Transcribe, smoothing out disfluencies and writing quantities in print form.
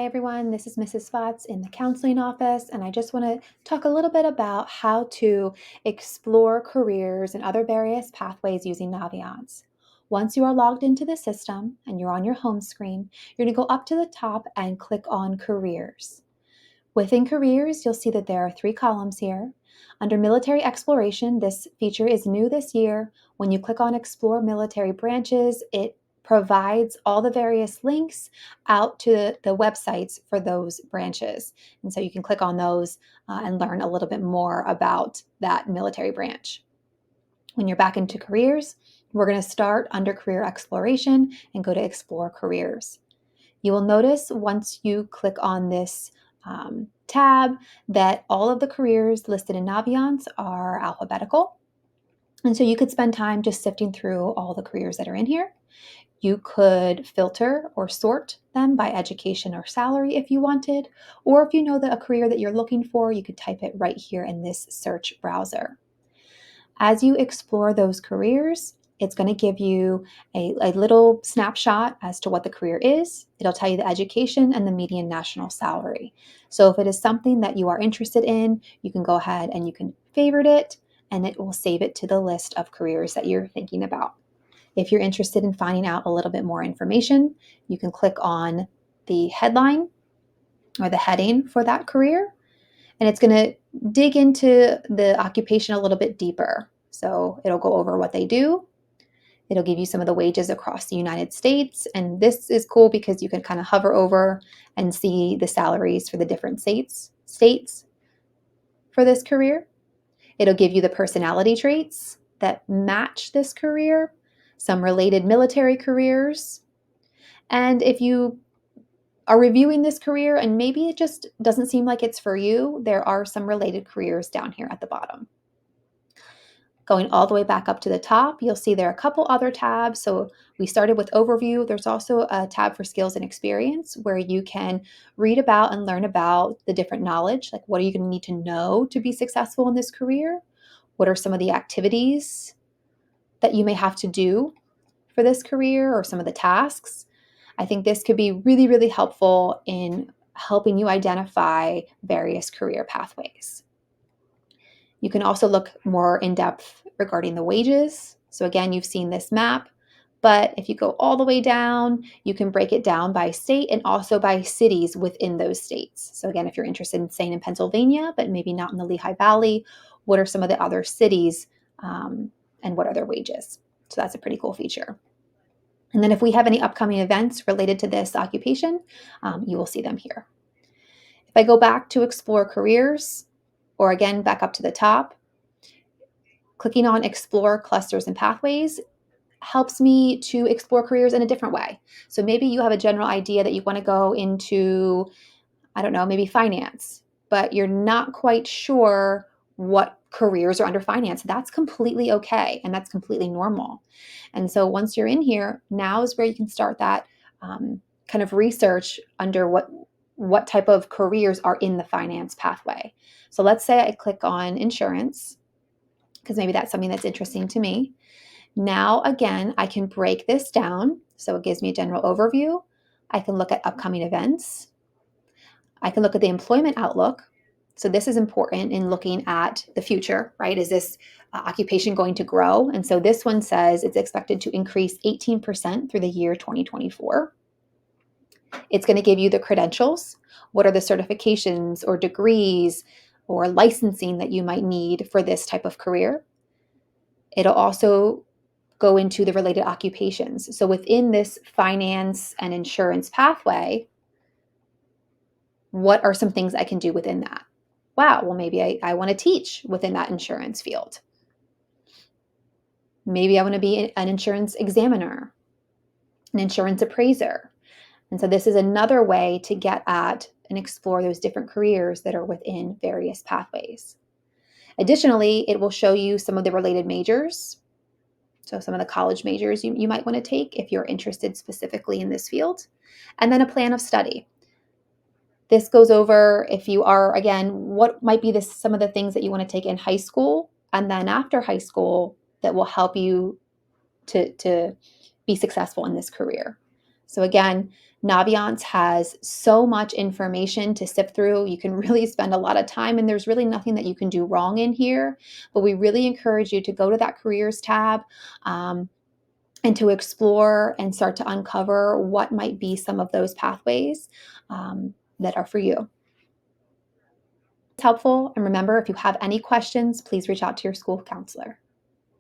Hey everyone, this is Mrs. Spots in the counseling office, and I just want to talk a little bit about how to explore careers and other various pathways using Naviance. Once you are logged into the system and you're on your home screen, you're going to go up to the top and click on Careers. Within Careers, you'll see that there are 3 columns here. Under Military Exploration, this feature is new this year. When you click on Explore Military Branches, it provides all the various links out to the websites for those branches. And so you can click on those and learn a little bit more about that military branch. When you're back into Careers, we're going to start under Career Exploration and go to Explore Careers. You will notice once you click on this tab that all of the careers listed in Naviance are alphabetical. And so you could spend time just sifting through all the careers that are in here. You could filter or sort them by education or salary if you wanted, or if you know that a career that you're looking for, you could type it right here in this search browser. As you explore those careers, it's going to give you a little snapshot as to what the career is. It'll tell you the education and the median national salary. So if it is something that you are interested in, you can go ahead and you can favorite it, and it will save it to the list of careers that you're thinking about. If you're interested in finding out a little bit more information, you can click on the headline or the heading for that career, and it's going to dig into the occupation a little bit deeper. So it'll go over what they do. It'll give you some of the wages across the United States. And this is cool because you can kind of hover over and see the salaries for the different states for this career. It'll give you the personality traits that match this career, some related military careers. And if you are reviewing this career and maybe it just doesn't seem like it's for you, there are some related careers down here at the bottom. Going all the way back up to the top, you'll see there are a couple other tabs. So we started with overview. There's also a tab for skills and experience where you can read about and learn about the different knowledge, like what are you going to need to know to be successful in this career? What are some of the activities that you may have to do for this career or some of the tasks? I think this could be really, really helpful in helping you identify various career pathways. You can also look more in depth regarding the wages. So again, you've seen this map, but if you go all the way down, you can break it down by state and also by cities within those states. So again, if you're interested in staying in Pennsylvania, but maybe not in the Lehigh Valley, what are some of the other cities and what are their wages? So that's a pretty cool feature. And then if we have any upcoming events related to this occupation, you will see them here. If I go back to explore careers, or again, back up to the top, clicking on explore clusters and pathways helps me to explore careers in a different way. So maybe you have a general idea that you want to go into, I don't know, maybe finance, but you're not quite sure what careers are under finance. That's completely okay. And that's completely normal. And so once you're in here, now is where you can start that kind of research under what type of careers are in the finance pathway. So let's say I click on insurance, because maybe that's something that's interesting to me. Now, again, I can break this down. So it gives me a general overview. I can look at upcoming events. I can look at the employment outlook. So this is important in looking at the future, right? Is this occupation going to grow? And so this one says it's expected to increase 18% through the year 2024. It's going to give you the credentials. What are the certifications or degrees or licensing that you might need for this type of career? It'll also go into the related occupations. So within this finance and insurance pathway, what are some things I can do within that? Wow, well, maybe I want to teach within that insurance field. Maybe I want to be an insurance examiner, an insurance appraiser. And so this is another way to get at and explore those different careers that are within various pathways. Additionally, it will show you some of the related majors. So some of the college majors you might want to take if you're interested specifically in this field. And then a plan of study. This goes over if you are, again, what might be some of the things that you want to take in high school and then after high school that will help you to be successful in this career. So again, Naviance has so much information to sift through. You can really spend a lot of time, and there's really nothing that you can do wrong in here. But we really encourage you to go to that careers tab and to explore and start to uncover what might be some of those pathways that are for you. It's helpful. And remember, if you have any questions, please reach out to your school counselor.